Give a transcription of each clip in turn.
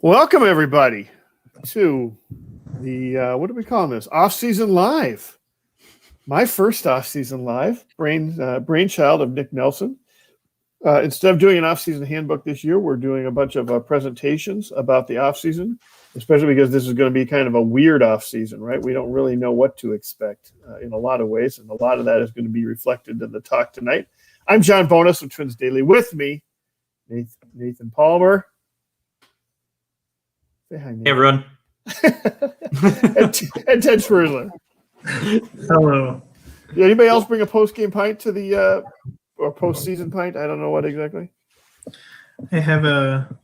Welcome, everybody, to the, what are we calling this? Offseason Live. My first offseason live, brainchild of Nick Nelson. Instead of doing an offseason handbook this year, we're doing a bunch of presentations about the offseason, especially because this is going to be kind of a weird offseason, right? We don't really know what to expect in a lot of ways, and a lot of that is going to be reflected in the talk tonight. I'm John Bonus of Twins Daily. With me, Nathan Palmer. Say hi, Nathan. Hey, everyone. and Ted Schwerzler. Hello. Did anybody else bring a post-game pint to the or postseason pint? I don't know what exactly. I have a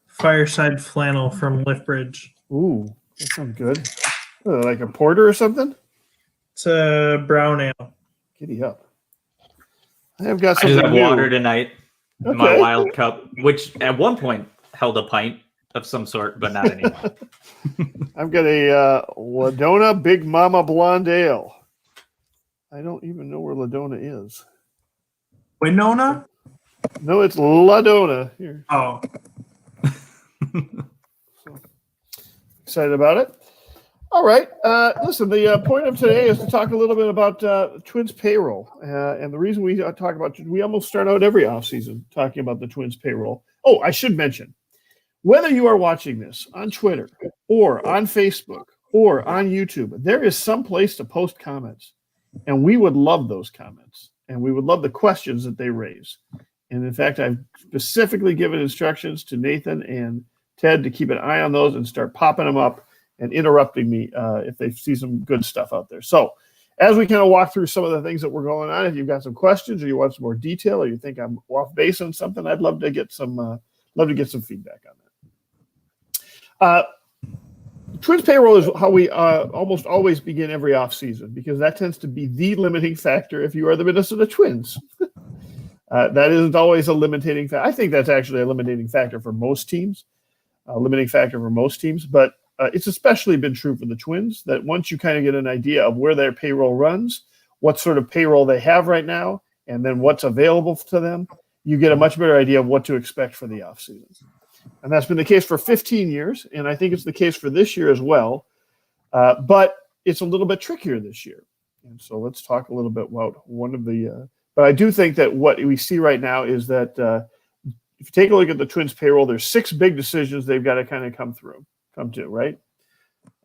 fireside flannel from Liftbridge. Ooh, that sounds good. Like a porter or something? It's a brown ale. Giddy up. I have got I something just have new. water tonight. Okay. My wild cup, which at one point held a pint of some sort, but not anymore. I've got a Ladona Big Mama Blonde Ale. I don't even know where Ladona is. Winona? No, it's Ladona. Here. Oh. So, excited about it. All right. Listen, the point of today is to talk a little bit about Twins payroll. And the reason we talk about, we almost start out every offseason talking about the Twins payroll. Oh, I should mention, whether you are watching this on Twitter or on Facebook or on YouTube, there is some place to post comments. And we would love those comments. And we would love the questions that they raise. And in fact, I've specifically given instructions to Nathan and Ted to keep an eye on those and start popping them up and interrupting me if they see some good stuff out there. So as we kind of walk through some of the things that were going on, if you've got some questions or you want some more detail or you think I'm off base on something, I'd love to get some feedback on that. Twins payroll is how we almost always begin every offseason because that tends to be the limiting factor if you are the Minnesota Twins. That isn't always a limiting factor. I think that's actually a limiting factor for most teams, but it's especially been true for the Twins that once you kind of get an idea of where their payroll runs, what sort of payroll they have right now, and then what's available to them, you get a much better idea of what to expect for the offseason. And that's been the case for 15 years, and I think it's the case for this year as well. But it's a little bit trickier this year. And so let's talk a little bit about one of the but I do think that what we see right now is that if you take a look at the Twins payroll, there's 6 big decisions they've got to kind of come to, right?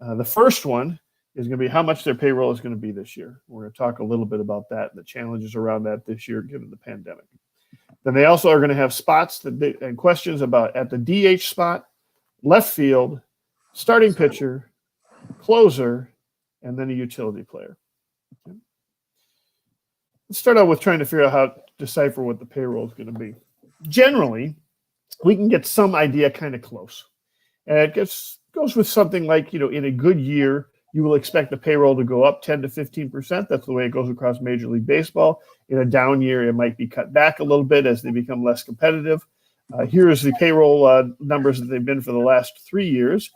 The first one is going to be how much their payroll is going to be this year. We're going to talk a little bit about that and the challenges around that this year given the pandemic. Then they also are going to have spots and questions about at the DH spot, left field, starting pitcher, closer, and then a utility player. Okay. Let's start out with trying to figure out how to decipher what the payroll is going to be. Generally, we can get some idea kind of close. And it goes with something like, in a good year, you will expect the payroll to go up 10 to 15%. That's the way it goes across Major League Baseball. In a down year, it might be cut back a little bit as they become less competitive. Here's the payroll numbers that they've been for the last 3 years.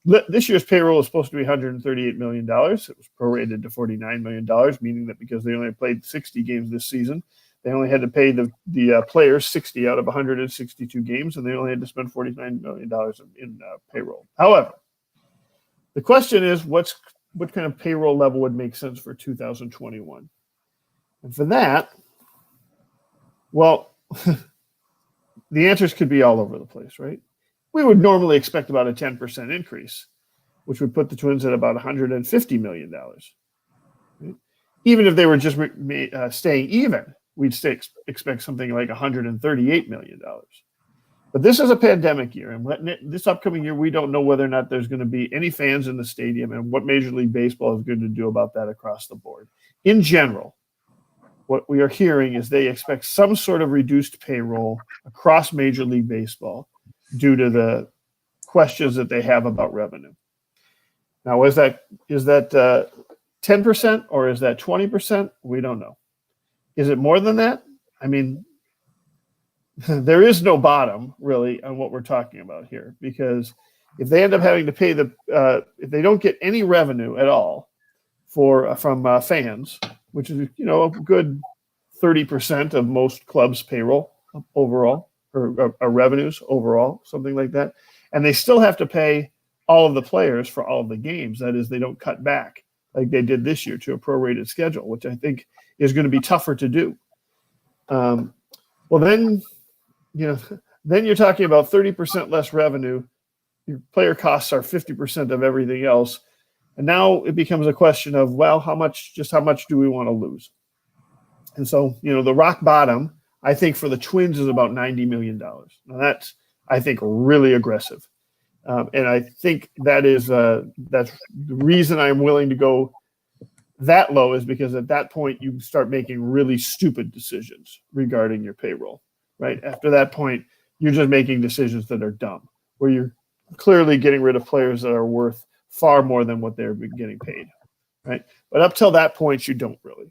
This year's payroll is supposed to be $138 million. It was prorated to $49 million, meaning that because they only played 60 games this season, they only had to pay the players 60 out of 162 games, and they only had to spend $49 million in payroll. However, the question is, what kind of payroll level would make sense for 2021? And for that, well, the answers could be all over the place, right? We would normally expect about a 10% increase, which would put the Twins at about $150 million. Right? Even if they were just staying even, we'd expect something like $138 million. But this is a pandemic year, and this upcoming year, we don't know whether or not there's going to be any fans in the stadium and what Major League Baseball is going to do about that across the board. In general, what we are hearing is they expect some sort of reduced payroll across Major League Baseball due to the questions that they have about revenue. Now, is that 10% or is that 20%? We don't know. Is it more than that? I mean, there is no bottom really on what we're talking about here, because if they end up having to pay if they don't get any revenue at all from fans, which is a good 30% of most clubs' payroll overall or revenues overall, something like that, And they still have to pay all of the players for all of the games. That is, they don't cut back like they did this year to a prorated schedule, which I think is going to be tougher to do. Well, then, then you're talking about 30% less revenue. Your player costs are 50% of everything else. And now it becomes a question of, well, how much do we want to lose? And so, the rock bottom, I think for the Twins is about $90 million. Now that's, I think, really aggressive. And I think that's the reason I'm willing to go that low is because at that point you start making really stupid decisions regarding your payroll, right? After that point, you're just making decisions that are dumb, where you're clearly getting rid of players that are worth far more than what they're getting paid, right? But up till that point, you don't really.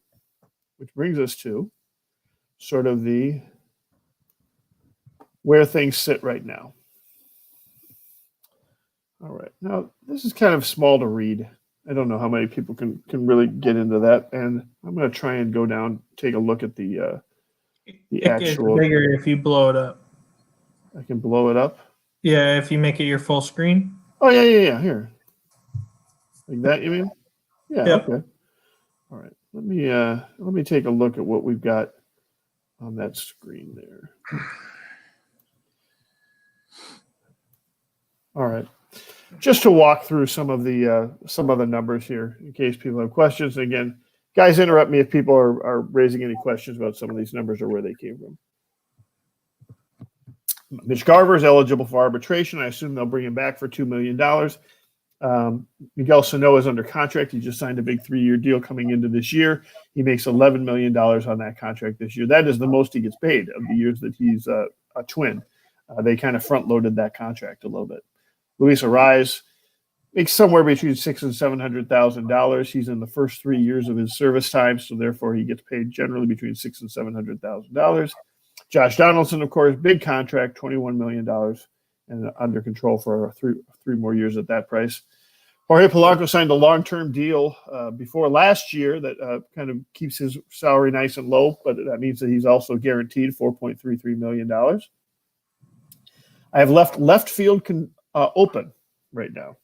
Which brings us to sort of where things sit right now. All right. Now, this is kind of small to read. I don't know how many people can really get into that. And I'm going to try and go down, take a look at the actual. It's bigger if you blow it up. I can blow it up? Yeah, if you make it your full screen. Oh, yeah. Here. Like that, you mean? Yeah, Yep. Okay. All right. Let me take a look at what we've got on that screen there. All right. Just to walk through some of the numbers here in case people have questions. And again, guys, interrupt me if people are raising any questions about some of these numbers or where they came from. Mitch Garver is eligible for arbitration. I assume they'll bring him back for $2 million. Miguel Sano is under contract. He just signed a big 3-year deal coming into this year. He makes $11 million on that contract this year. That is the most he gets paid of the years that he's a Twin. They kind of front-loaded that contract a little bit. Luis Arraez makes somewhere between $600,000 and $700,000. He's in the first 3 years of his service time, so therefore he gets paid generally between $600,000 and $700,000. Josh Donaldson, of course, big contract, $21 million, and under control for three more years at that price. Jorge Polanco signed a long-term deal before last year that kind of keeps his salary nice and low, but that means that he's also guaranteed $4.33 million. I have left field open right now.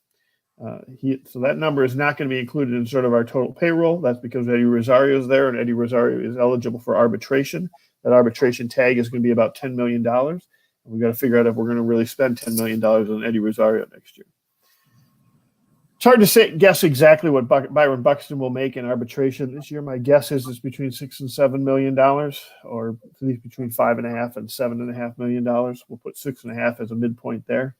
So that number is not going to be included in sort of our total payroll. That's because Eddie Rosario is there, and Eddie Rosario is eligible for arbitration. That arbitration tag is going to be about $10 million. And we've got to figure out if we're going to really spend $10 million on Eddie Rosario next year. It's hard to guess exactly what Byron Buxton will make in arbitration this year. My guess is it's between $6 and $7 million, or at least between $5.5 and $7.5 million. We'll put 6.5 as a midpoint there.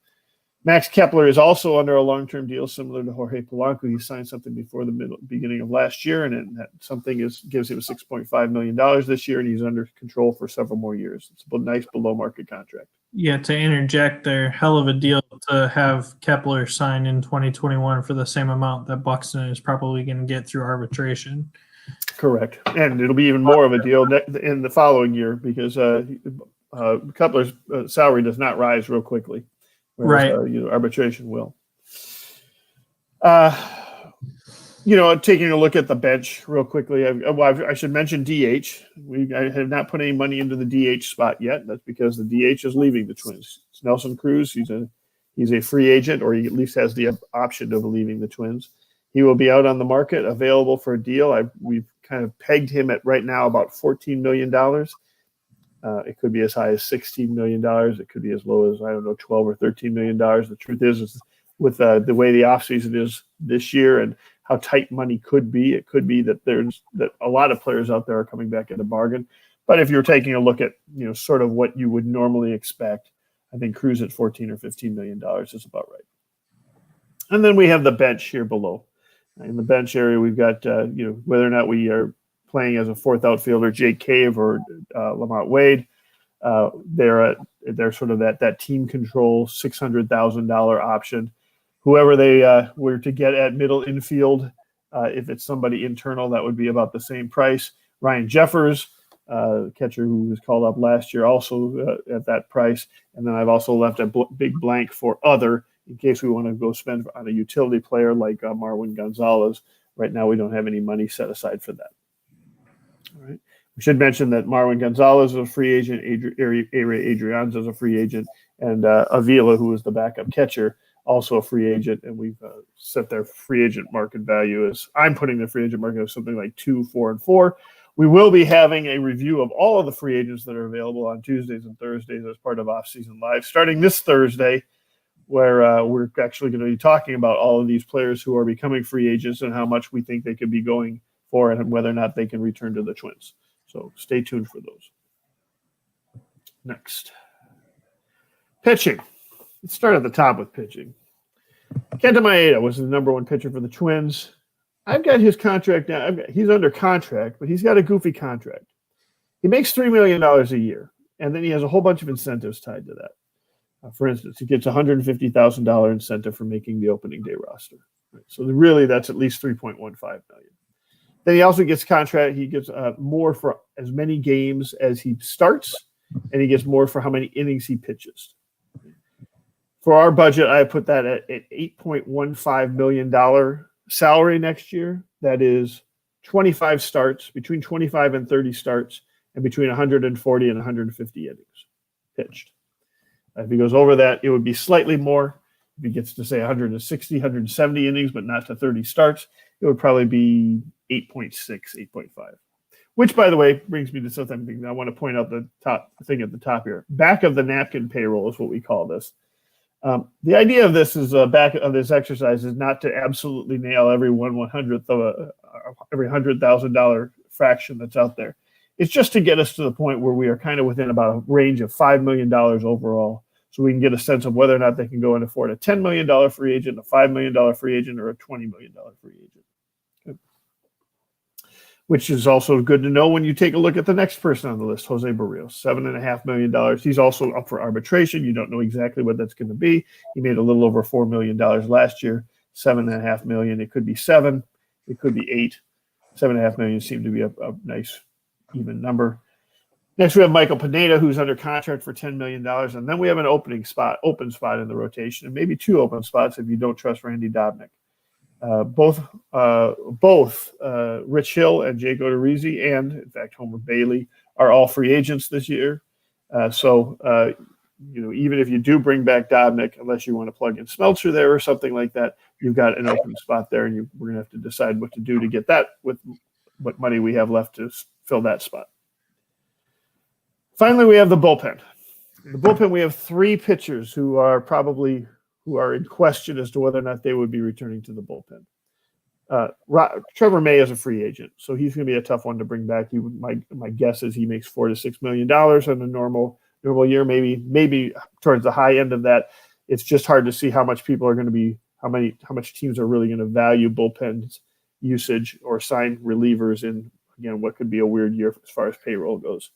Max Kepler is also under a long-term deal similar to Jorge Polanco. He signed something before the beginning of last year, and that something gives him $6.5 million this year, and he's under control for several more years. It's a nice below-market contract. Yeah, to interject there, hell of a deal to have Kepler sign in 2021 for the same amount that Buxton is probably going to get through arbitration. Correct. And it'll be even more of a deal in the following year because Kepler's salary does not rise real quickly. Whereas, right. Arbitration will. Taking a look at the bench real quickly, I should mention DH. I have not put any money into the DH spot yet. That's because the DH is leaving the Twins. It's Nelson Cruz. He's a free agent, or he at least has the option of leaving the Twins. He will be out on the market, available for a deal. We've kind of pegged him at right now about $14 million. It could be as high as $16 million. It could be as low as, $12 or $13 million. The truth is with the way the offseason is this year and how tight money could be, it could be that that a lot of players out there are coming back at a bargain. But if you're taking a look at, sort of what you would normally expect, I think Cruz at $14 or $15 million is about right. And then we have the bench here below. In the bench area, we've got, whether or not we are playing as a fourth outfielder, Jake Cave or Lamont Wade. They're sort of that team control $600,000 option. Whoever they were to get at middle infield, if it's somebody internal, that would be about the same price. Ryan Jeffers, catcher who was called up last year, also at that price. And then I've also left a big blank for other in case we want to go spend on a utility player like Marwin Gonzalez. Right now, we don't have any money set aside for that. All right. We should mention that Marwin Gonzalez is a free agent, Ray Adrianza is a free agent, and Avila, who is the backup catcher, also a free agent. And we've set their free agent market value as I'm putting the free agent market of something like 2, 4, and 4. We will be having a review of all of the free agents that are available on Tuesdays and Thursdays as part of Offseason Live, starting this Thursday, where we're actually going to be talking about all of these players who are becoming free agents and how much we think they could be going for and whether or not they can return to the Twins. So stay tuned for those. Next. Pitching. Let's start at the top with pitching. Kenta Maeda was the number 1 pitcher for the Twins. I've got his contract now. He's under contract, but he's got a goofy contract. He makes $3 million a year, and then he has a whole bunch of incentives tied to that. For instance, he gets a $150,000 incentive for making the opening day roster. Right? So really, that's at least $3.15 million. Then he also gets contract. He gets more for as many games as he starts, and he gets more for how many innings he pitches. For our budget, I put that at $8.15 million salary next year. That is 25 starts, between 25 and 30 starts, and between 140 and 150 innings pitched. If he goes over that, it would be slightly more. If he gets to say 160, 170 innings, but not to 30 starts, it would probably be 8.6, 8.5. Which, by the way, brings me to something I want to point out the top thing at the top here. Back of the napkin payroll is what we call this. The idea of this is back of this exercise is not to absolutely nail every 1/100th of every $100,000 fraction that's out there. It's just to get us to the point where we are kind of within about a range of $5 million overall, so we can get a sense of whether or not they can go and afford a $10 million free agent, a $5 million free agent, or a $20 million free agent. Okay. Which is also good to know when you take a look at the next person on the list, Jose Barrios, $7.5 million. He's also up for arbitration. You don't know exactly what that's going to be. He made a little over $4 million last year, $7.5 million. It could be 7, it could be 8. $7.5 million seemed to be a nice even number. Next, we have Michael Pineda, who's under contract for $10 million. And then we have an open spot in the rotation, and maybe 2 open spots if you don't trust Randy Dobnak. Both Rich Hill and Jake Odorizzi, and in fact Homer Bailey, are all free agents this year. So even if you do bring back Dobnak, unless you want to plug in Smeltzer there or something like that, you've got an open spot there, and we're going to have to decide what to do to get that with what money we have left to fill that spot. Finally, we have the bullpen. In the bullpen, we have 3 pitchers who are in question as to whether or not they would be returning to the bullpen. Trevor May is a free agent, so he's going to be a tough one to bring back. My guess is he makes $4 to $6 million on a normal year, maybe towards the high end of that. It's just hard to see how much people are going to be, how much teams are really going to value bullpen usage or sign relievers in, again, what could be a weird year as far as payroll goes.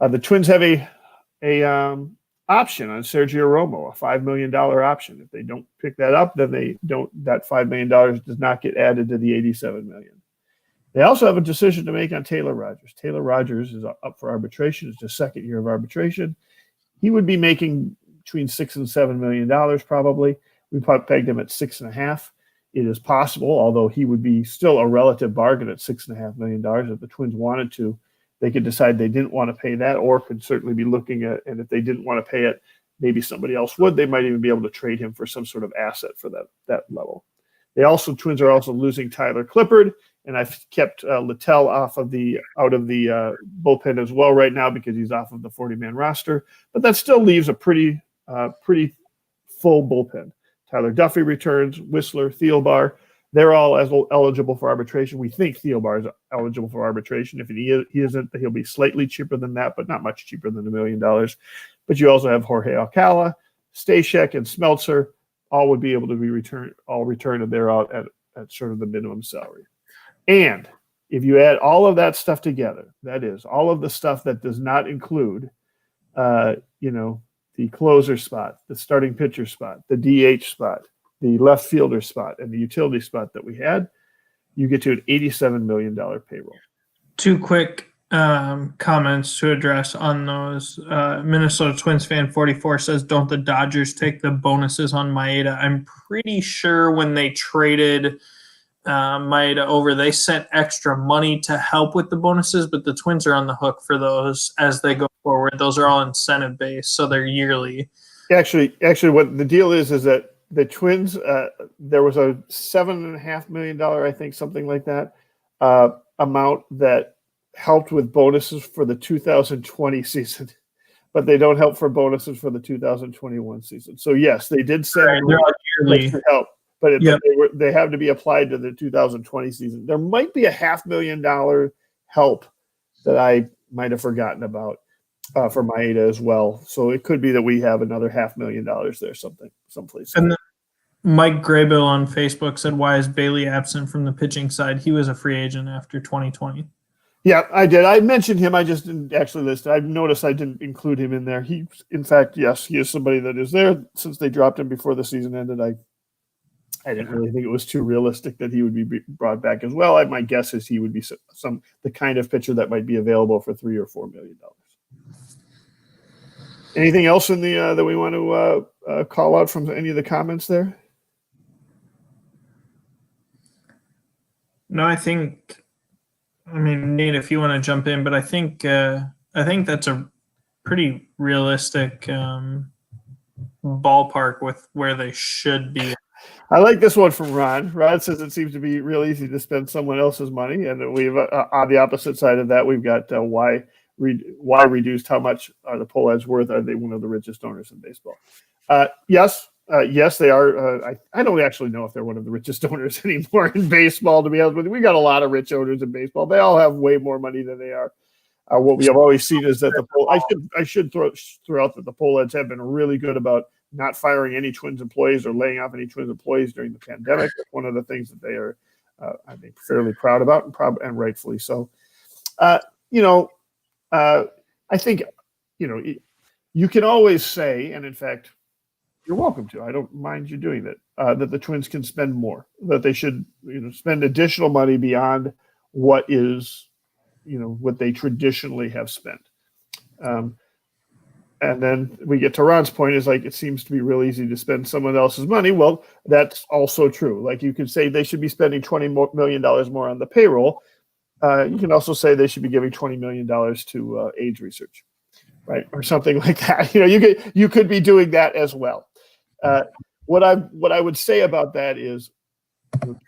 The Twins have a option on Sergio Romo, a $5 million option. If they don't pick that up, then that $5 million does not get added to the $87 million. They also have a decision to make on Taylor Rogers. Taylor Rogers is up for arbitration. It's his second year of arbitration. He would be making between $6 and $7 million probably. We pegged him at 6.5. It is possible, although he would be still a relative bargain at $6.5 million if the Twins wanted to. They could decide they didn't want to pay that, or could certainly be looking at, and if they didn't want to pay it, maybe somebody else would. They might even be able to trade him for some sort of asset for that level. Twins are also losing Tyler Clippard, and I've kept Littell out of the bullpen as well right now because he's off of the 40-man roster. But that still leaves a pretty full bullpen. Tyler Duffy returns, Whistler, Thielbar. They're all eligible for arbitration. We think Thielbar is eligible for arbitration. If he isn't, he'll be slightly cheaper than that, but not much cheaper than $1 million. But you also have Jorge Alcala, Stashek, and Smeltzer. All would be able to be returned, and they're out at sort of the minimum salary. And if you add all of that stuff together, that is, all of the stuff that does not include, the closer spot, the starting pitcher spot, the DH spot, the left fielder spot, and the utility spot that we had, you get to an $87 million payroll. 2 quick comments to address on those. Minnesota Twins fan 44 says, don't the Dodgers take the bonuses on Maeda? I'm pretty sure when they traded Maeda over. They sent extra money to help with the bonuses, but the Twins are on the hook for those as they go forward. Those are all incentive based, so they're yearly. Actually, what the deal is that the Twins, there was a $7.5 million, I think, something like that, amount that helped with bonuses for the 2020 season, but they don't help for bonuses for the 2021 season. So yes, they did send extra help, but they have to be applied to the 2020 season. There might be a $500,000 help that I might have forgotten about for Maeda as well. So it could be that we have another $500,000 there, someplace. And then Mike Graybill on Facebook said, "Why is Bailey absent from the pitching side? He was a free agent after 2020." Yeah, I did. I mentioned him. I just didn't actually list it. I noticed I didn't include him in there. He, in fact, yes, he is somebody that is there since they dropped him before the season ended. I didn't really think it was too realistic that he would be brought back as well. My guess is he would be the kind of pitcher that might be available for $3 or $4 million. Anything else in the that we want to call out from any of the comments there? No, I mean, Nate, if you want to jump in, but I think that's a pretty realistic ballpark with where they should be. I like this one from Ron. Ron says it seems to be real easy to spend someone else's money, and we've on the opposite side of that, we've got why reduced? How much are the Pohlads worth? Are they one of the richest owners in baseball? Yes, they are. I don't actually know if they're one of the richest owners anymore in baseball, to be honest with you. We got a lot of rich owners in baseball. They all have way more money than they are. What we have always seen is that I should throw out that the Pohlads have been really good about not firing any Twins employees or laying off any Twins employees during the pandemic. That's one of the things that they are, I think, fairly proud about, and rightfully so. I think, you can always say, and in fact, you're welcome to. I don't mind you doing that. That the Twins can spend more. That they should, spend additional money beyond what is, what they traditionally have spent. And then we get to Ron's point is it seems to be real easy to spend someone else's money. Well, that's also true. Like you could say they should be spending $20 million more on the payroll. You can also say they should be giving $20 million to AIDS research, right, or something like that. You could be doing that as well. What I would say about that is,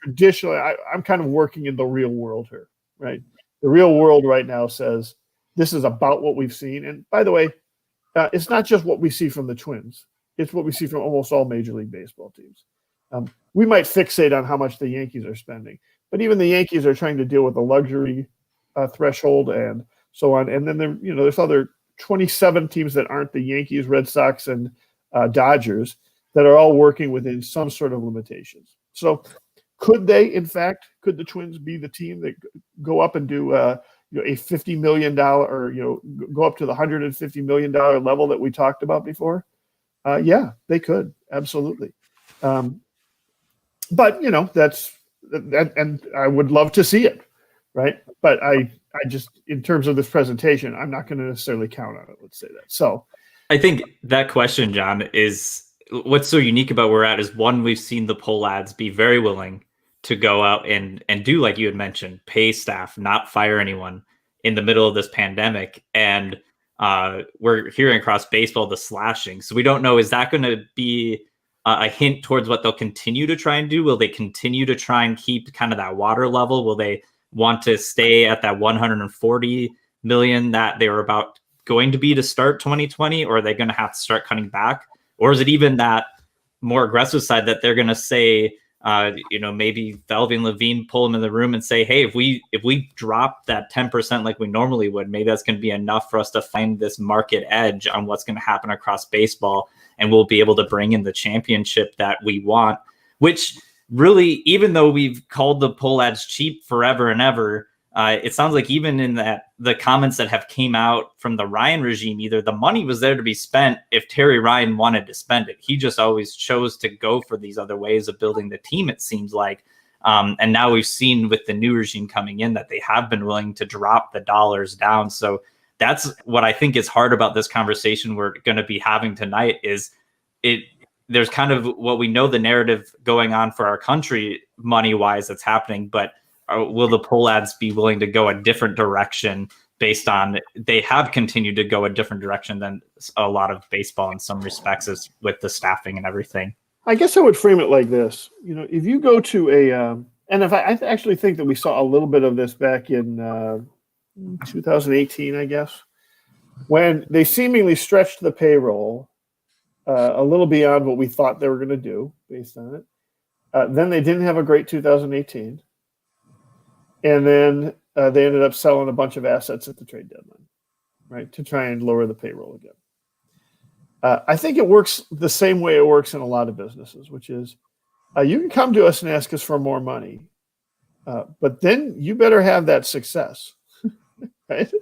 traditionally, I'm kind of working in the real world here, right? The real world right now says this is about what we've seen. And by the way, it's not just what we see from the Twins; it's what we see from almost all Major League Baseball teams. We might fixate on how much the Yankees are spending. But even the Yankees are trying to deal with the luxury threshold and so on. And then there's other 27 teams that aren't the Yankees, Red Sox, and Dodgers that are all working within some sort of limitations. So could the Twins be the team that go up and do a $50 million or go up to the $150 million level that we talked about before? Yeah, they could, absolutely. But that's. And I would love to see it, right? But I just, in terms of this presentation, I'm not going to necessarily count on it. Let's say that. So I think that question, John, is what's so unique about where we're at is one, we've seen the Pohlads be very willing to go out and do, like you had mentioned, pay staff, not fire anyone in the middle of this pandemic. And we're hearing across baseball the slashing. So we don't know, is that going to be a hint towards what they'll continue to try and do? Will they continue to try and keep kind of that water level? Will they want to stay at that 140 million that they were about going to be to start 2020? Or are they going to have to start cutting back? Or is it even that more aggressive side that they're going to say, maybe Felvy and Levine pull them in the room and say, hey, if we drop that 10% like we normally would, maybe that's going to be enough for us to find this market edge on what's going to happen across baseball. And we'll be able to bring in the championship that we want, which really, even though we've called the Pohlads cheap forever and ever, it sounds like even in the comments that have came out from the Ryan regime, either the money was there to be spent if Terry Ryan wanted to spend it. He just always chose to go for these other ways of building the team, it seems like. And now we've seen with the new regime coming in that they have been willing to drop the dollars down. So that's what I think is hard about this conversation we're going to be having tonight is there's kind of what we know the narrative going on for our country money wise that's happening, but will the poll ads be willing to go a different direction based on they have continued to go a different direction than a lot of baseball in some respects is with the staffing and everything? I guess I would frame it like this. If you go to and if I actually think that we saw a little bit of this back in 2018, I guess, when they seemingly stretched the payroll a little beyond what we thought they were going to do based on it. Then they didn't have a great 2018. And then they ended up selling a bunch of assets at the trade deadline, right, to try and lower the payroll again. I think it works the same way it works in a lot of businesses, which is you can come to us and ask us for more money, but then you better have that success, right?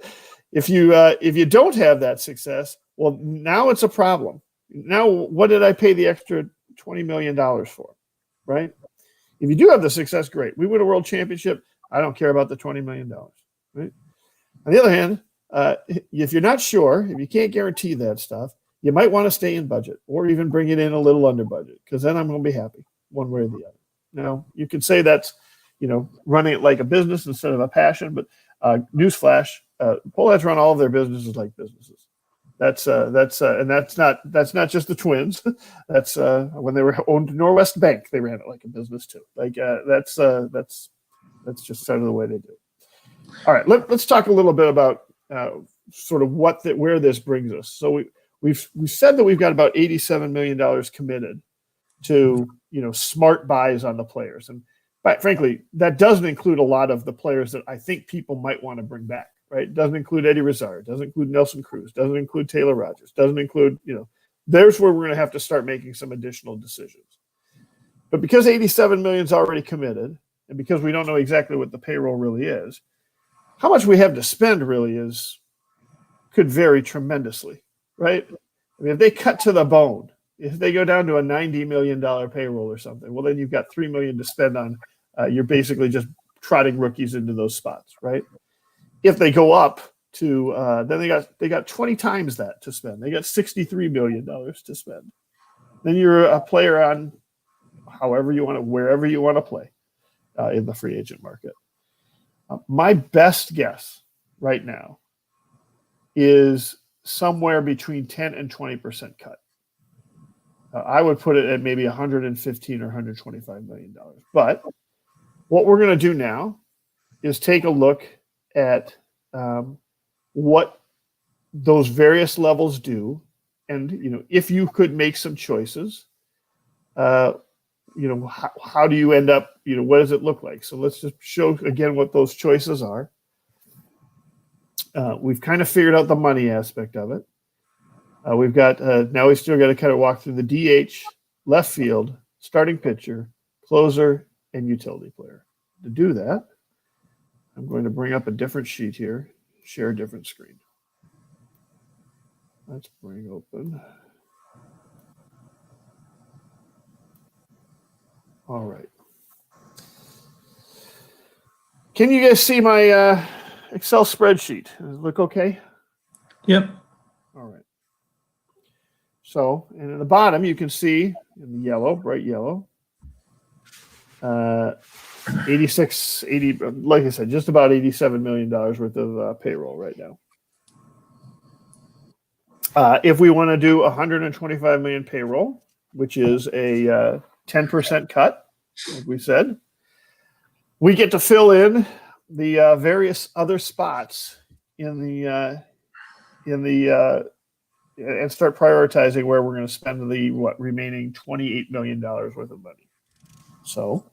If you don't have that success, well, now it's a problem. Now, what did I pay the extra $20 million for, right? If you do have the success, great. We win a world championship. I don't care about the $20 million, right? On the other hand, if you're not sure, if you can't guarantee that stuff, you might want to stay in budget or even bring it in a little under budget, because then I'm going to be happy one way or the other. Now, you can say that's, running it like a business instead of a passion, but newsflash, poll ads run all of their businesses like businesses. That's not just the Twins. That's when they were owned Norwest Bank, they ran it like a business too. Like that's just sort of the way they do it. All right, let's talk a little bit about sort of where this brings us. So we've said that we've got about $87 million committed to smart buys on the players, but frankly, that doesn't include a lot of the players that I think people might want to bring back. Right? It doesn't include Eddie Rosario, doesn't include Nelson Cruz, doesn't include Taylor Rogers, doesn't include, there's where we're going to have to start making some additional decisions. But because 87 million is already committed, and because we don't know exactly what the payroll really is, how much we have to spend really could vary tremendously, right? I mean, if they cut to the bone, if they go down to a $90 million payroll or something, well, then you've got $3 million to spend on, you're basically just trotting rookies into those spots, right? If they go up to, then they got 20 times that to spend. They got $63 million to spend. Then you're a player on wherever you want to play in the free agent market. My best guess right now is somewhere between 10 and 20% cut. I would put it at maybe 115 or $125 million. But what we're going to do now is take a look at what those various levels do, and if you could make some choices, how do you end up? What does it look like? So let's just show again what those choices are. We've kind of figured out the money aspect of it. We've got now we still got to kind of walk through the DH, left field, starting pitcher, closer, and utility player. To do that, I'm going to bring up a different sheet here, share a different screen. Let's bring open. All right. Can you guys see my Excel spreadsheet? Does it look okay? Yep. All right. So, and at the bottom, you can see in the yellow, bright yellow, 80, like I said, just about $87 million worth of payroll right now. If we want to do 125 million payroll, which is a 10% cut, like we said, we get to fill in the various other spots in the and start prioritizing where we're going to spend the remaining $28 million worth of money. So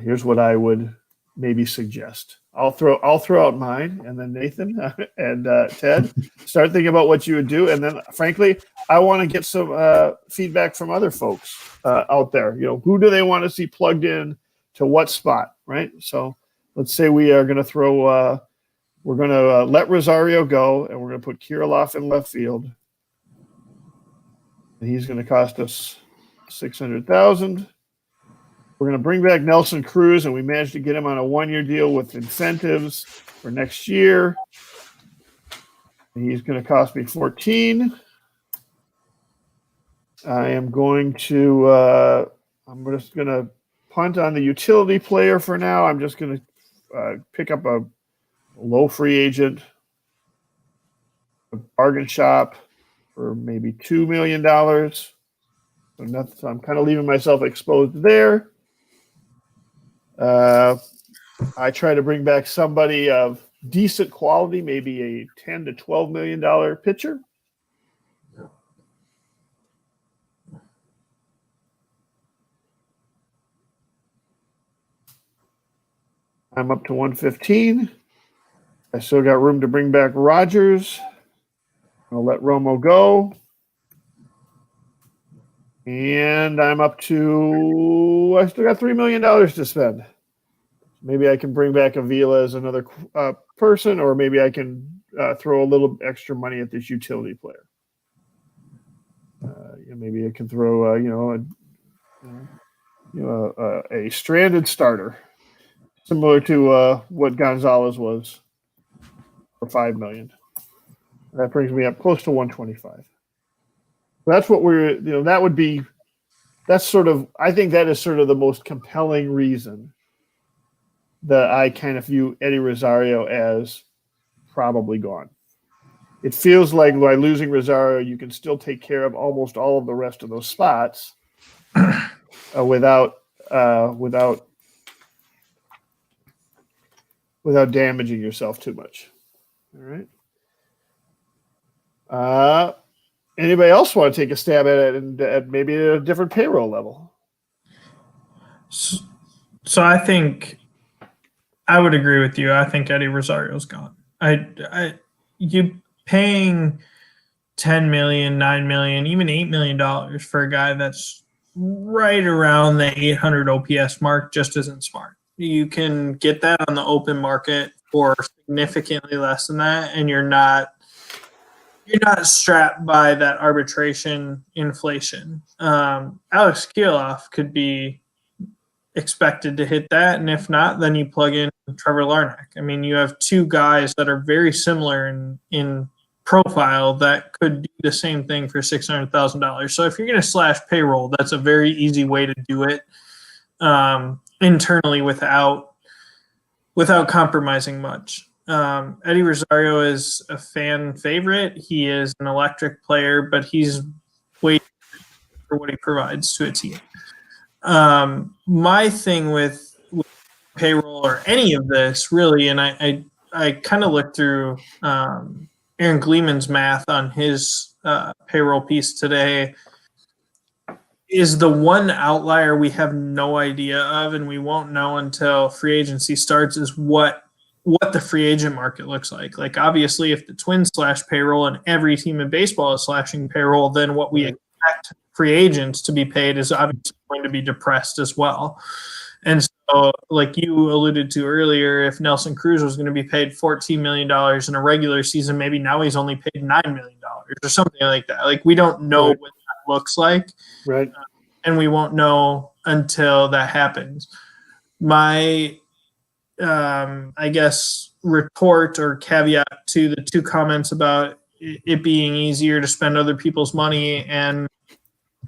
here's what I would maybe suggest. I'll throw out mine, and then Nathan and Ted start thinking about what you would do, and then frankly, I want to get some feedback from other folks out there. Who do they want to see plugged in to what spot, right? So let's say we are going to throw. We're going to let Rosario go, and we're going to put Kirilloff in left field. And he's going to cost us $600,000. We're going to bring back Nelson Cruz, and we managed to get him on a one-year deal with incentives for next year. And he's going to cost me $14. I am going to. I'm just going to punt on the utility player for now. I'm just going to pick up a low free agent, a bargain shop for maybe $2 million. So I'm kind of leaving myself exposed there. I try to bring back somebody of decent quality, maybe a $10 to $12 million pitcher. I'm up to 115. I still got room to bring back Rogers. I'll let Romo go. And I'm up to, I still got $3 million to spend. Maybe I can bring back Avila as another person, or maybe I can throw a little extra money at this utility player. Maybe I can throw, a stranded starter, similar to what Gonzalez was for $5 million. That brings me up close to 125. That's what I think that is sort of the most compelling reason that I kind of view Eddie Rosario as probably gone. It feels like by losing Rosario, you can still take care of almost all of the rest of those spots without damaging yourself too much. All right. Anybody else want to take a stab at it and at maybe a different payroll level? So I think I would agree with you. I think Eddie Rosario's gone. You paying $10 million, $9 million, even $8 million for a guy that's right around the 800 OPS mark just isn't smart. You can get that on the open market for significantly less than that, and you're not strapped by that arbitration inflation. Alex Kielloff could be expected to hit that, and if not, then you plug in Trevor Larnach. I mean, you have two guys that are very similar in profile that could do the same thing for $600,000. So if you're going to slash payroll, that's a very easy way to do it internally without compromising much. Eddie Rosario is a fan favorite. He is an electric player, but he's waiting for what he provides to a team. My thing with payroll or any of this really, and I kind of looked through Aaron Gleeman's math on his payroll piece today, is the one outlier we have no idea of, and we won't know until free agency starts, is what the free agent market looks like. Like, obviously, if the Twins slash payroll and every team in baseball is slashing payroll, then what we expect free agents to be paid is obviously going to be depressed as well. And so, like you alluded to earlier, if Nelson Cruz was going to be paid $14 million in a regular season, maybe now he's only paid $9 million or something like that. Like, we don't know what that looks like. Right. And we won't know until that happens. My, I guess, report or caveat to the two comments about it being easier to spend other people's money and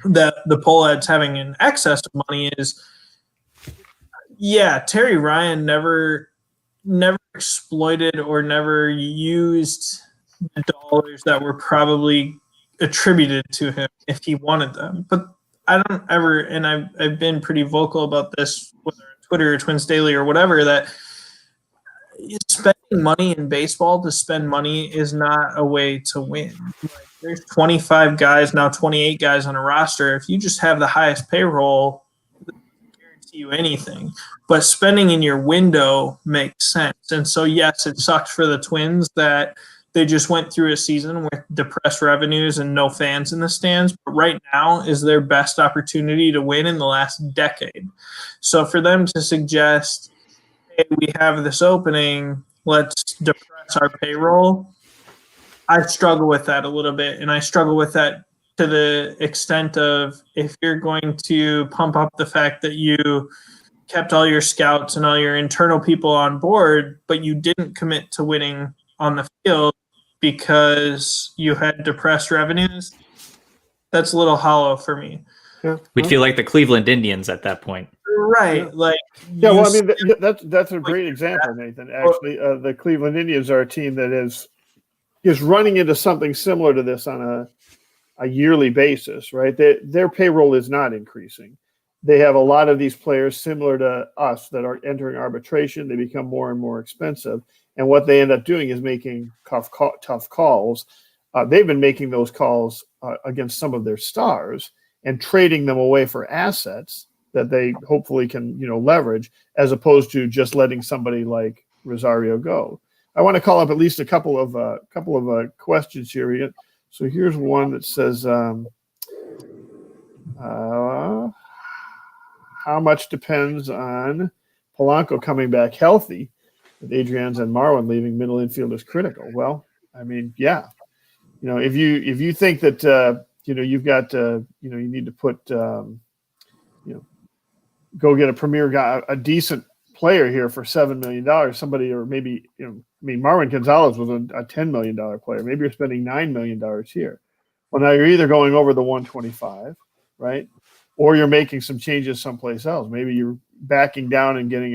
that the poll ads having an excess of money is, yeah, Terry Ryan never exploited or never used the dollars that were probably attributed to him if he wanted them. But I don't ever, and I've been pretty vocal about this, whether on Twitter or Twins Daily or whatever, that spending money in baseball to spend money is not a way to win. Like, there's 25 guys, now 28 guys on a roster. If you just have the highest payroll, it doesn't guarantee you anything. But spending in your window makes sense. And so, yes, it sucked for the Twins that they just went through a season with depressed revenues and no fans in the stands. But right now is their best opportunity to win in the last decade. So for them to suggest, hey, we have this opening, let's depress our payroll, I struggle with that a little bit. And I struggle with that to the extent of, if you're going to pump up the fact that you kept all your scouts and all your internal people on board, but you didn't commit to winning on the field because you had depressed revenues, that's a little hollow for me. Yeah, We'd feel like the Cleveland Indians at that point. Right. Yeah. Like, yeah. Well, I you mean, that's a great example, Nathan. Actually, the Cleveland Indians are a team that is running into something similar to this on a yearly basis, right? Their payroll is not increasing. They have a lot of these players similar to us that are entering arbitration. They become more and more expensive. And what they end up doing is making tough calls. They've been making those calls against some of their stars and trading them away for assets that they hopefully can, leverage, as opposed to just letting somebody like Rosario go. I want to call up at least a couple of questions here. So here's one that says, how much depends on Polanco coming back healthy, with Adrianza and Marwin leaving middle infielders critical? Well, I mean, yeah, if you think that you've got you need to put go get a premier guy, a decent player here for $7 million, somebody, or maybe Marwin Gonzalez was a $10 million player. Maybe you're spending $9 million here. Well, now you're either going over the 125, right? Or you're making some changes someplace else. Maybe you're backing down and getting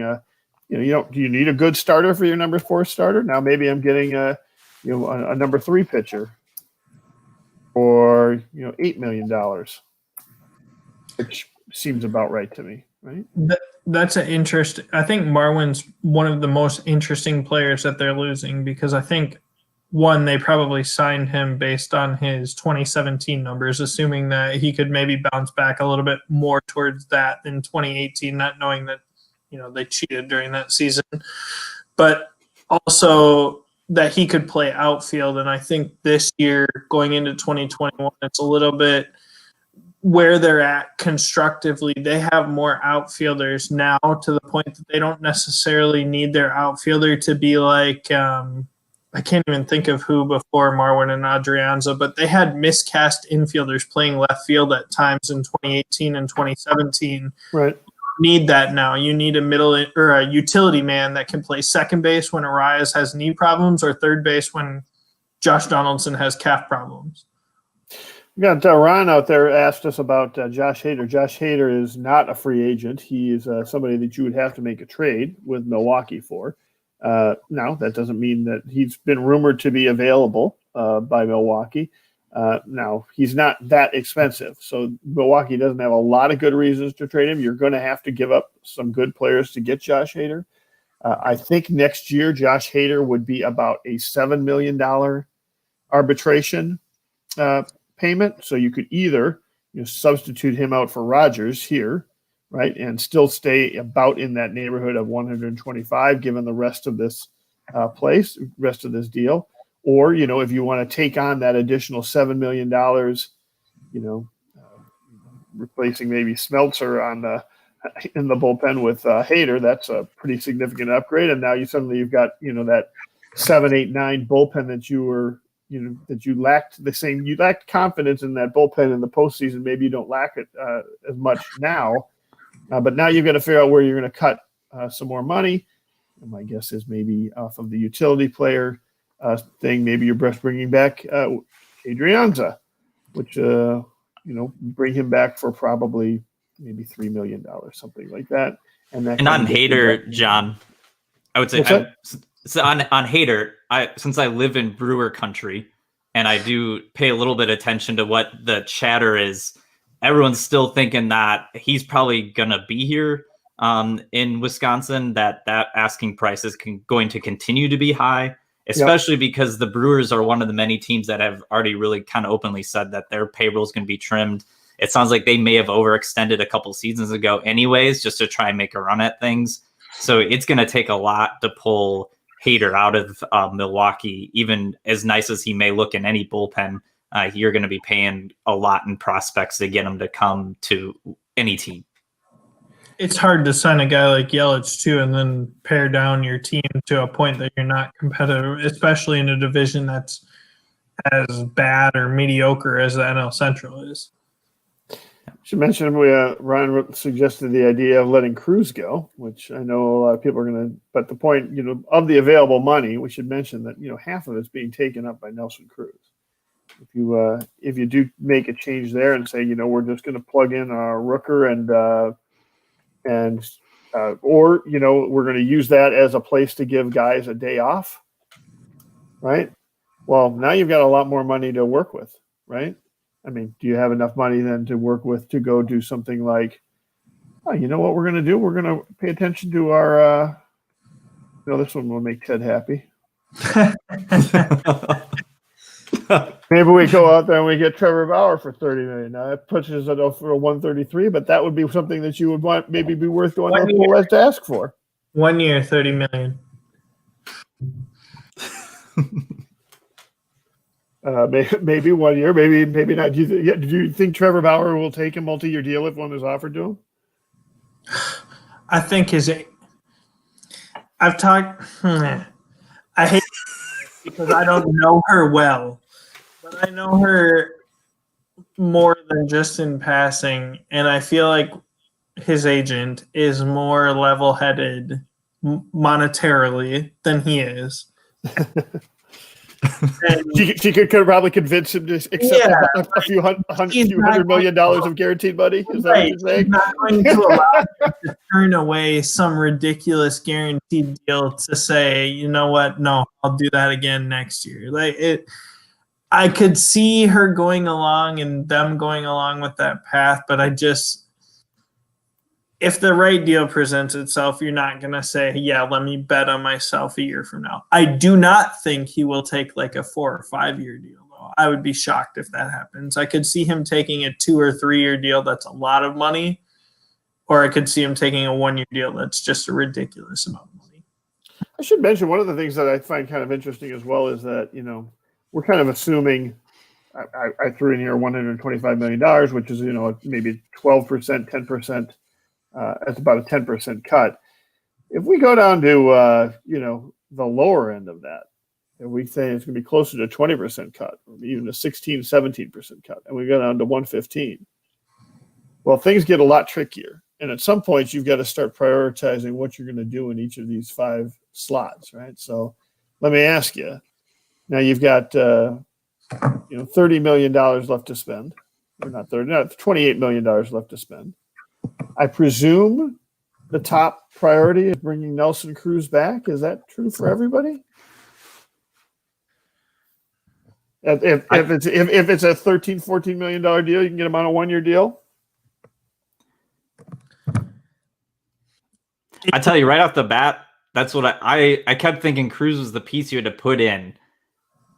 do you need a good starter for your number 4 starter? Now maybe I'm getting a number 3 pitcher for $8 million, which seems about right to me, right? That's an interest. I think Marwin's one of the most interesting players that they're losing, because I think, one, they probably signed him based on his 2017 numbers, assuming that he could maybe bounce back a little bit more towards that than 2018, not knowing that, they cheated during that season. But also that he could play outfield. And I think this year, going into 2021, it's a little bit where they're at constructively. They have more outfielders now, to the point that they don't necessarily need their outfielder to be like I can't even think of who before Marwin and Adrianza, but they had miscast infielders playing left field at times in 2018 and 2017. Right. You need that now. You need a middle or a utility man that can play second base when Arias has knee problems, or third base when Josh Donaldson has calf problems. We got Ron out there asked us about Josh Hader. Josh Hader is not a free agent. He is somebody that you would have to make a trade with Milwaukee for. Now, that doesn't mean that he's been rumored to be available by Milwaukee. Now, he's not that expensive, so Milwaukee doesn't have a lot of good reasons to trade him. You're going to have to give up some good players to get Josh Hader. I think next year Josh Hader would be about a $7 million arbitration payment. So you could either substitute him out for Rodgers here, right, and still stay about in that neighborhood of 125, given the rest of this rest of this deal. Or, if you want to take on that additional $7 million, replacing maybe Smeltzer in the bullpen with Hader, that's a pretty significant upgrade. And now you've got, that 7, 8, 9 bullpen that you lacked confidence in that bullpen in the postseason. Maybe you don't lack it as much now, but now you've got to figure out where you're going to cut some more money. And my guess is maybe off of the utility player thing. Maybe you're best bringing back Adrianza, which bring him back for probably maybe $3 million, something like that. And on Hader, John, I would say so on Hader, since I live in Brewer country and I do pay a little bit of attention to what the chatter is, everyone's still thinking that he's probably gonna be here in Wisconsin. That asking price is going to continue to be high, especially because the Brewers are one of the many teams that have already really kind of openly said that their payroll is going to be trimmed. It sounds like they may have overextended a couple seasons ago anyways, just to try and make a run at things. So it's going to take a lot to pull Hader out of Milwaukee. Even as nice as he may look in any bullpen, you're going to be paying a lot in prospects to get him to come to any team. It's hard to sign a guy like Yelich too, and then pare down your team to a point that you're not competitive, especially in a division that's as bad or mediocre as the NL Central is. Should mention Ryan suggested the idea of letting Cruz go, which I know a lot of people are going to. But the point, of the available money, we should mention that half of it's being taken up by Nelson Cruz. If you do make a change there and say, we're just going to plug in Rooker or we're going to use that as a place to give guys a day off, right? Well, now you've got a lot more money to work with, right? I mean, do you have enough money then to work with to go do something like, oh, you know what we're going to do? We're going to pay attention to our, this one will make Ted happy. Maybe we go out there and we get Trevor Bauer for $30 million. Now that pushes it over for a 133, but that would be something that you would want maybe be worth going to the pool to ask for. 1 year, $30 million. Maybe 1 year, maybe not. Do you think Trevor Bauer will take a multi-year deal if one is offered to him? I think I've talked. I hate because I don't know her well, but I know her more than just in passing, and I feel like his agent is more level-headed monetarily than he is. She could probably convince him to accept a few $100 million of guaranteed money. Is that what you're saying? He's not going to allow him to turn away some ridiculous guaranteed deal to say, you know what? No, I'll do that again next year. I could see her going along and them going along with that path, but if the right deal presents itself, you're not going to say, yeah, let me bet on myself a year from now. I do not think he will take like a 4 or 5 year deal, though. I would be shocked if that happens. I could see him taking a 2 or 3 year deal that's a lot of money, or I could see him taking a 1 year deal that's just a ridiculous amount of money. I should mention one of the things that I find kind of interesting as well is that, we're kind of assuming I threw in here $125 million, which is, maybe 12%, 10%. That's about a 10% cut. If we go down to, the lower end of that, and we say it's going to be closer to 20% cut, or even a 16, 17% cut, and we go down to 115, well, things get a lot trickier. And at some point, you've got to start prioritizing what you're going to do in each of these 5 slots, right? So let me ask you, now you've got, $30 million left to spend, or not $28 million left to spend. I presume the top priority is bringing Nelson Cruz back. Is that true for everybody? If it's a $13-14 million deal, you can get him on a 1 year deal. I tell you right off the bat, that's what I kept thinking. Cruz was the piece you had to put in.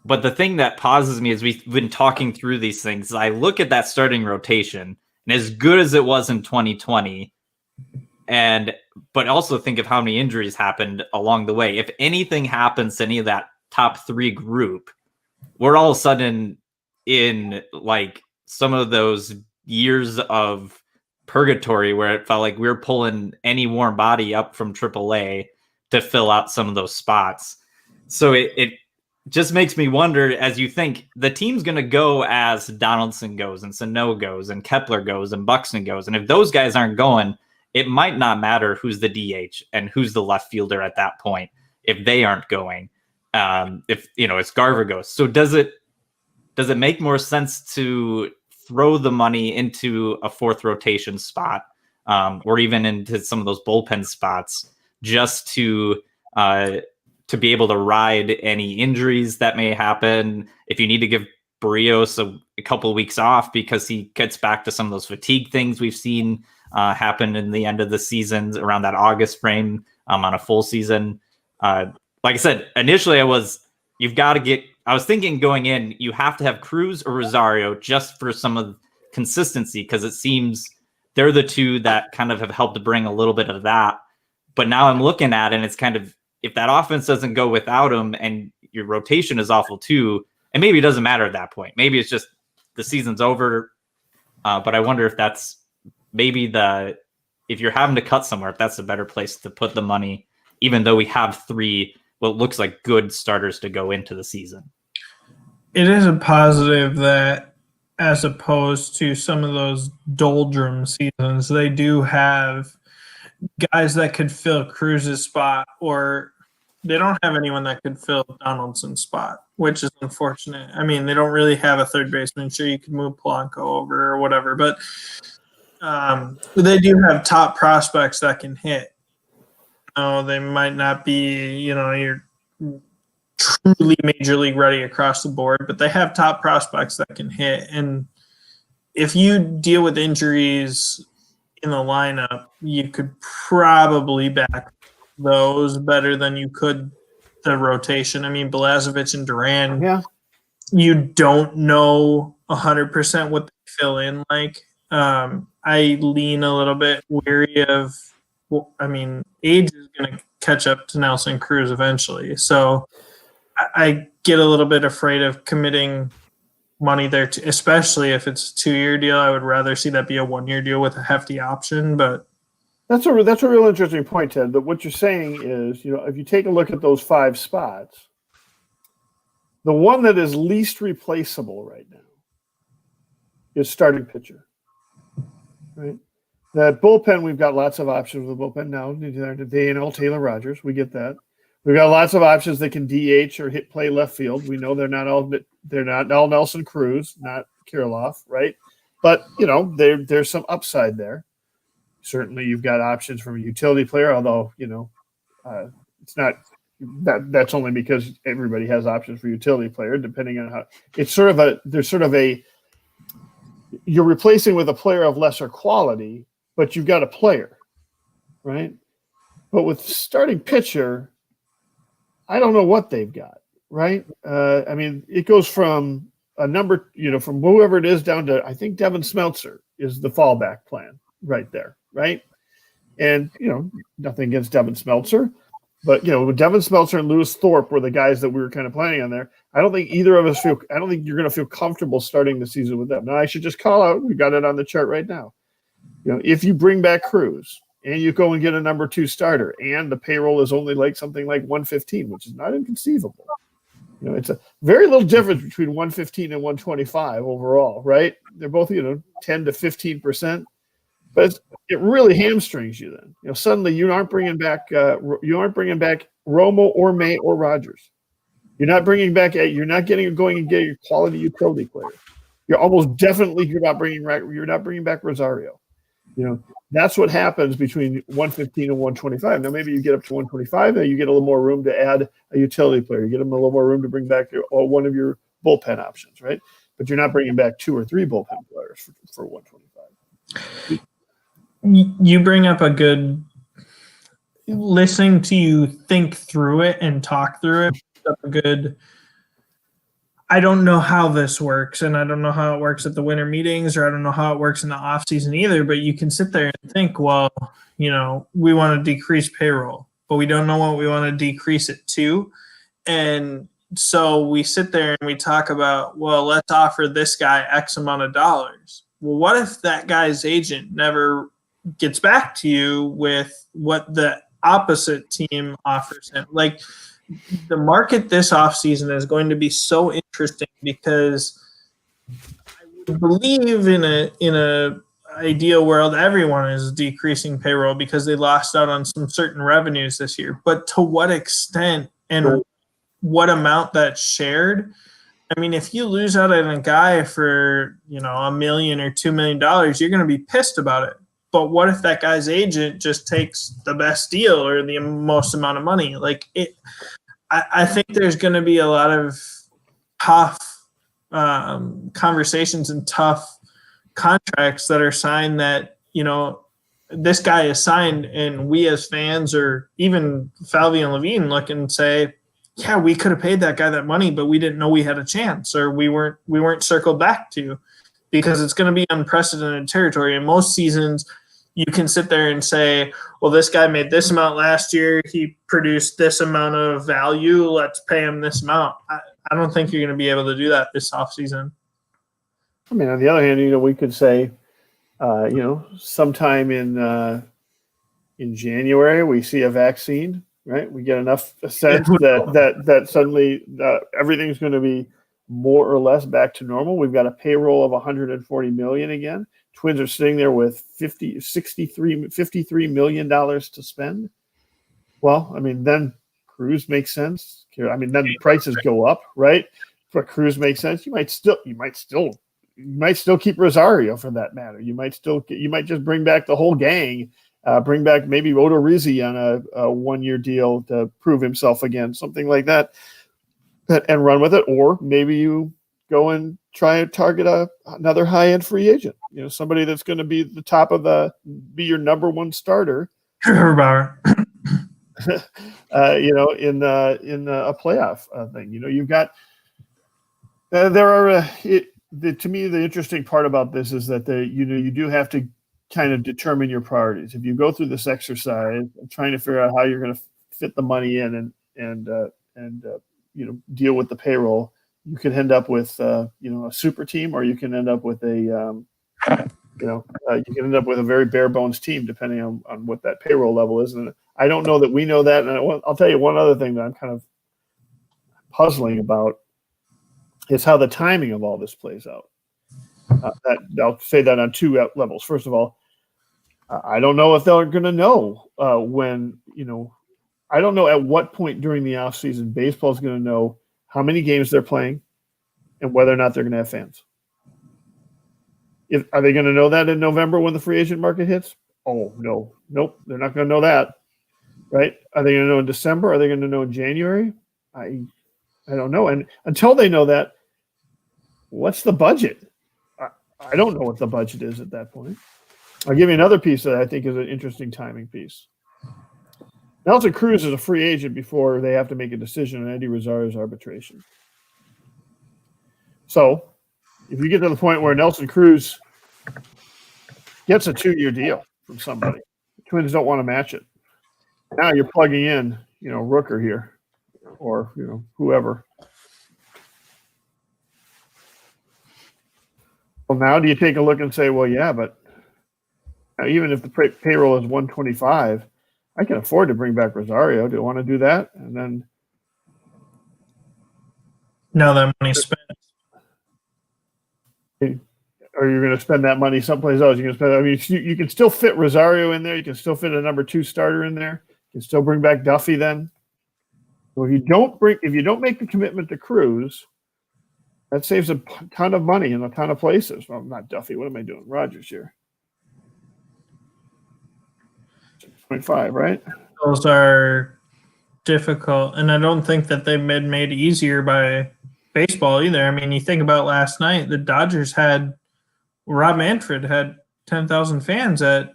But the thing that pauses me as we've been talking through these things, I look at that starting rotation, and as good as it was in 2020, but also think of how many injuries happened along the way. If anything happens to any of that top 3 group, we're all of a sudden in like some of those years of purgatory where it felt like we were pulling any warm body up from AAA to fill out some of those spots. So it just makes me wonder, as you think the team's going to go as Donaldson goes and Sano goes and Kepler goes and Buxton goes. And if those guys aren't going, it might not matter who's the DH and who's the left fielder at that point if they aren't going. If it's Garver goes. So does it make more sense to throw the money into a 4th rotation spot or even into some of those bullpen spots just to be able to ride any injuries that may happen? If you need to give Barrios a couple of weeks off because he gets back to some of those fatigue things we've seen happen in the end of the seasons around that August frame on a full season. Like I said, initially I was thinking going in, you have to have Cruz or Rosario just for some of consistency, because it seems they're the 2 that kind of have helped to bring a little bit of that. But now I'm looking at it and it's kind of, if that offense doesn't go without him and your rotation is awful too, and maybe it doesn't matter at that point. Maybe it's just the season's over. But I wonder if that's maybe if you're having to cut somewhere, if that's a better place to put the money, even though we have 3, what looks like good starters to go into the season. It is a positive that, as opposed to some of those doldrum seasons, they do have guys that could fill Cruz's spot or they don't have anyone that could fill Donaldson's spot, which is unfortunate. I mean, they don't really have a third baseman. Sure, you could move Polanco over or whatever, but they do have top prospects that can hit. They might not be, you're truly major league ready across the board, but they have top prospects that can hit. And if you deal with injuries in the lineup, you could probably back those better than you could the rotation. I mean, Balazovic and Duran, you don't know 100% what they fill in like. I lean a little bit weary of, age is going to catch up to Nelson Cruz eventually. So I get a little bit afraid of committing money there, especially if it's a 2-year deal. I would rather see that be a 1-year deal with a hefty option. But that's a real interesting point, Ted. But what you're saying is, if you take a look at those 5 spots, the one that is least replaceable right now is starting pitcher. Right? That bullpen, we've got lots of options with the bullpen now. They Taylor Rogers, we get that. We've got lots of options that can DH or play left field. We know they're not all Nelson Cruz, not Kirilloff, right? But there's some upside there. Certainly, you've got options from a utility player, although it's not that's only because everybody has options for utility player, depending on how it's you're replacing with a player of lesser quality, but you've got a player, right? But with starting pitcher, I don't know what they've got, right? It goes from a number, from whoever it is down to, I think Devin Smeltzer is the fallback plan right there, right? And, nothing against Devin Smeltzer, but, Devin Smeltzer and Lewis Thorpe were the guys that we were kind of planning on there. I don't think either of us I don't think you're going to feel comfortable starting the season with them. Now, I should just call out, we got it on the chart right now. If you bring back Cruz, and you go and get a number 2 starter, and the payroll is only like something like 115, which is not inconceivable. It's a very little difference between 115 and 125 overall, right? They're both, 10 to 15%, but it really hamstrings you then. Suddenly you aren't bringing back Romo or May or Rogers. You're not going and getting your quality utility player. You're almost definitely you're not bringing back Rosario. That's what happens between 115 and 125. Now, maybe you get up to 125, and you get a little more room to add a utility player. You get them a little more room to bring back one of your bullpen options, right? But you're not bringing back 2 or 3 bullpen players for 125. You bring up a good – listening to you think through it and talk through it, a good – I don't know how this works, and I don't know how it works at the winter meetings, or I don't know how it works in the off season either, but you can sit there and think, well, we want to decrease payroll, but we don't know what we want to decrease it to. And so we sit there and we talk about, well, let's offer this guy X amount of dollars. Well, what if that guy's agent never gets back to you with what the opposite team offers him? Like, the market this offseason is going to be so interesting because I would believe in a ideal world everyone is decreasing payroll because they lost out on some certain revenues this year. But to what extent and what amount that's shared? I mean, if you lose out on a guy for $1 million or $2 million, you're going to be pissed about it. But what if that guy's agent just takes the best deal or the most amount of money? I think there's going to be a lot of tough conversations and tough contracts that are signed that, this guy is signed, and we as fans or even Falvey and Levine look and say, yeah, we could have paid that guy that money, but we didn't know we had a chance, or we weren't circled back to, because it's going to be unprecedented territory. In most seasons, you can sit there and say, well, this guy made this amount last year. He produced this amount of value. Let's pay him this amount. I don't think you're going to be able to do that this offseason. On the other hand, we could say, sometime in January, we see a vaccine, right? We get enough sense that suddenly everything's going to be more or less back to normal. We've got a payroll of $140 million again. Twins are sitting there with $53 million to spend. Well, then Cruz makes sense. I mean, then the prices go up, right? But Cruz makes sense. You might still keep Rosario for that matter. You might just bring back the whole gang. Bring back maybe Odorizzi on a 1-year deal to prove himself again, something like that, and run with it. Or maybe you go and try and target another high-end free agent. Somebody that's going to be the top of be your number one starter. Bauer. In a playoff thing. You've got there are to me the interesting part about this is that you do have to kind of determine your priorities. If you go through this exercise of trying to figure out how you're going to fit the money in and deal with the payroll, you could end up with a super team, or you can end up with you can end up with a very bare bones team depending on what that payroll level is. And I don't know that we know that. And I'll tell you one other thing that I'm kind of puzzling about is how the timing of all this plays out. I'll say that on two levels. First of all, I don't know if they're going to know when, I don't know at what point during the offseason baseball is going to know how many games they're playing and whether or not they're going to have fans. Are they going to know that in November when the free agent market hits? Oh, no. Nope. They're not going to know that. Right? Are they going to know in December? Are they going to know in January? I don't know. And until they know that, what's the budget? I don't know what the budget is at that point. I'll give you another piece that I think is an interesting timing piece. Nelson Cruz is a free agent before they have to make a decision on Eddie Rosario's arbitration. So if you get to the point where Nelson Cruz gets a 2-year deal from somebody, the Twins don't want to match it. Now you're plugging in, Rooker here or, whoever. Well, now do you take a look and say, well, yeah, but even if the payroll is 125, I can afford to bring back Rosario. Do I want to do that? And then now that money's spent. Or you're going to spend that money someplace else. You're going to spend. You can still fit Rosario in there. You can still fit a number 2 starter in there. You can still bring back Duffy then. So if you don't make the commitment to Cruz, that saves a ton of money in a ton of places. Well, not Duffy. What am I doing? Rogers here. 6.5, right? Those are difficult, and I don't think that they've been made easier by baseball either. I mean, you think about last night, the Dodgers Rob Manfred had 10,000 fans at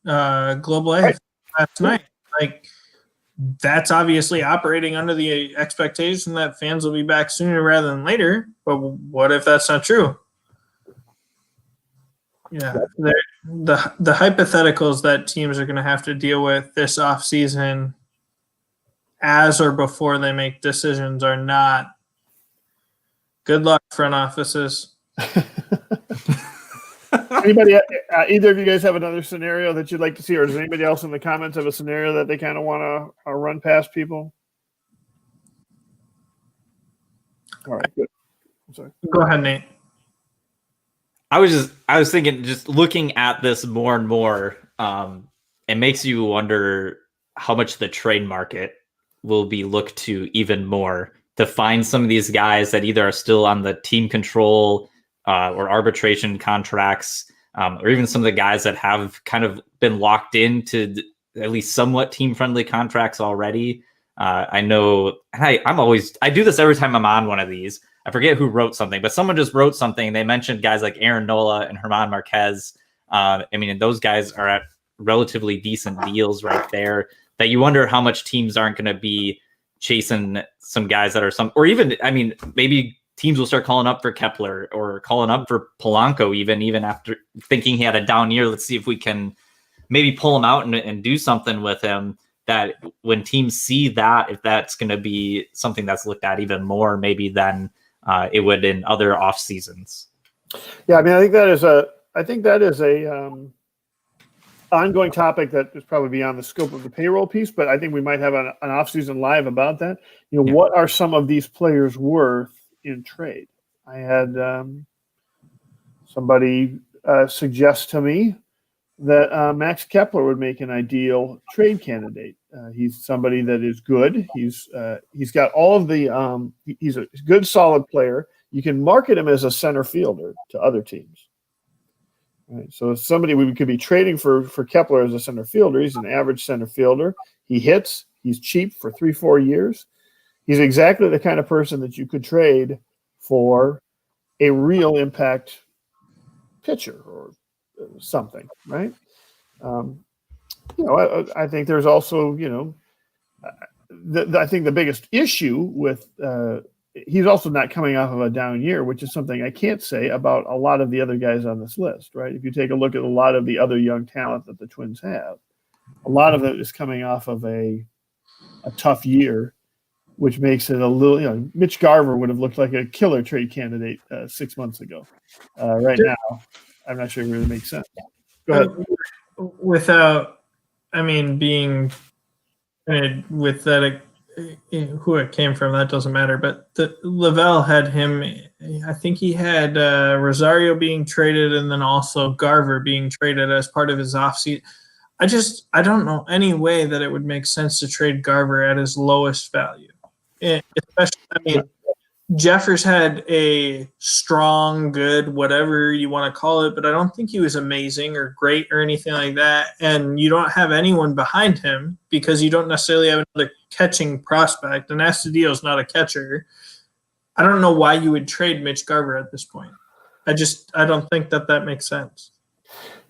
Global A last night. Like, that's obviously operating under the expectation that fans will be back sooner rather than later. But what if that's not true? Yeah, the hypotheticals that teams are going to have to deal with this offseason as or before they make decisions are not good luck, front offices. Anybody, either of you guys have another scenario that you'd like to see, or does anybody else in the comments have a scenario that they kind of want to run past people? All right, good. I'm sorry. Go ahead, Nate. I was thinking, just looking at this more and more, it makes you wonder how much the trade market will be looked to even more to find some of these guys that either are still on the team control or arbitration contracts, or even some of the guys that have kind of been locked into at least somewhat team-friendly contracts already. I know, and I do this every time I'm on one of these. I forget who wrote something, but someone just wrote something. They mentioned guys like Aaron Nola and German Marquez. And those guys are at relatively decent deals right there that you wonder how much teams aren't going to be chasing some guys that are or even, maybe teams will start calling up for Kepler or calling up for Polanco, even after thinking he had a down year. Let's see if we can maybe pull him out and do something with him. That when teams see that, if that's going to be something that's looked at even more, maybe than it would in other off seasons. Yeah, I think that is a ongoing topic that is probably beyond the scope of the payroll piece, but I think we might have an off-season live about that. What are some of these players worth in trade? I had somebody suggest to me that Max Kepler would make an ideal trade candidate He's somebody that is good. He's got all of the he's a good, solid player. You can market him as a center fielder to other teams. Right. So if somebody we could be trading for Kepler as a center fielder. He's an average center fielder. He hits. He's cheap for 3-4 years. He's exactly the kind of person that you could trade for a real impact pitcher or something, right? I think there's also, I think the biggest issue with he's also not coming off of a down year, which is something I can't say about a lot of the other guys on this list, right? If you take a look at a lot of the other young talent that the Twins have, a lot of it is coming off of a tough year, which makes it a little, Mitch Garver would have looked like a killer trade candidate 6 months ago. Right now, I'm not sure it really makes sense. Go ahead. Without, being with that, who it came from, that doesn't matter. But Lavelle had him. I think he had Rosario being traded, and then also Garver being traded as part of his offseason. I don't know any way that it would make sense to trade Garver at his lowest value. Especially, Jeffers had a strong, good, whatever you want to call it, but I don't think he was amazing or great or anything like that. And you don't have anyone behind him because you don't necessarily have another catching prospect. And Astudillo is not a catcher. I don't know why you would trade Mitch Garver at this point. I don't think that makes sense.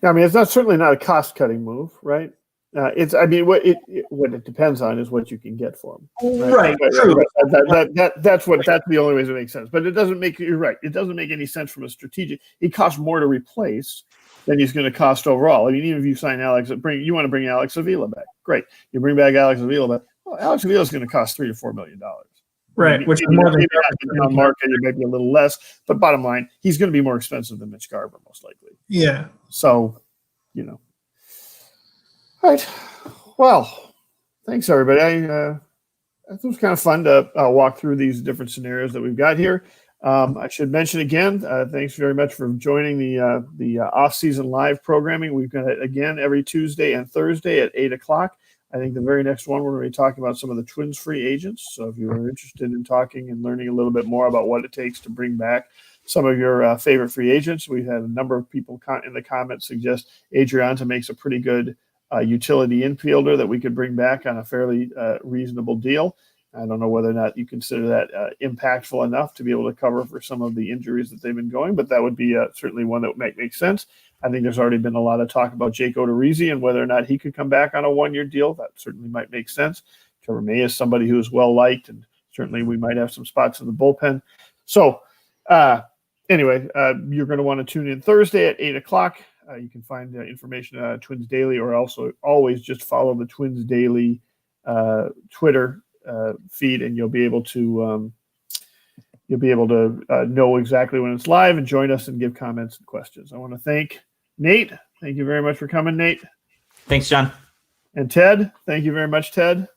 Yeah, it's certainly not a cost-cutting move, right? What it depends on is what you can get for him. Right. True. That's the only way it makes sense. But it doesn't make, you're right. It doesn't make any sense from a strategic. He costs more to replace than he's going to cost overall. Even if you sign you want to bring Alex Avila back. Great. You bring back Alex Avila back. Well, Alex Avila is going to cost $3 to $4 million. Right. Which is more than on market, it may be a little less. But bottom line, he's going to be more expensive than Mitch Garver, most likely. Yeah. So, All right. Well, thanks, everybody. It was kind of fun to walk through these different scenarios that we've got here. I should mention again, thanks very much for joining the off-season live programming. We've got it again every Tuesday and Thursday at 8 o'clock. I think the very next one, we're going to be talking about some of the Twins free agents. So if you're interested in talking and learning a little bit more about what it takes to bring back some of your favorite free agents, we've had a number of people in the comments suggest Adrianta makes a pretty good utility infielder that we could bring back on a fairly reasonable deal. I don't know whether or not you consider that impactful enough to be able to cover for some of the injuries that they've been going, but that would be certainly one that would make sense. I think there's already been a lot of talk about Jake Odorizzi and whether or not he could come back on a one-year deal. That certainly might make sense. Trevor May is somebody who is well-liked, and certainly we might have some spots in the bullpen. So anyway, you're going to want to tune in Thursday at 8 o'clock. You can find information on Twins Daily, or also always just follow the Twins Daily Twitter feed, and you'll be able to know exactly when it's live and join us and give comments and questions. I want to thank Nate. Thank you very much for coming, Nate. Thanks, John. And Ted. Thank you very much, Ted.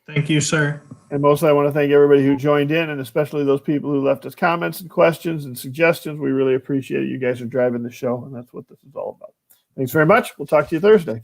Thank you, sir. And mostly I want to thank everybody who joined in, and especially those people who left us comments and questions and suggestions. We really appreciate it. You guys are driving the show, and that's what this is all about. Thanks very much. We'll talk to you Thursday.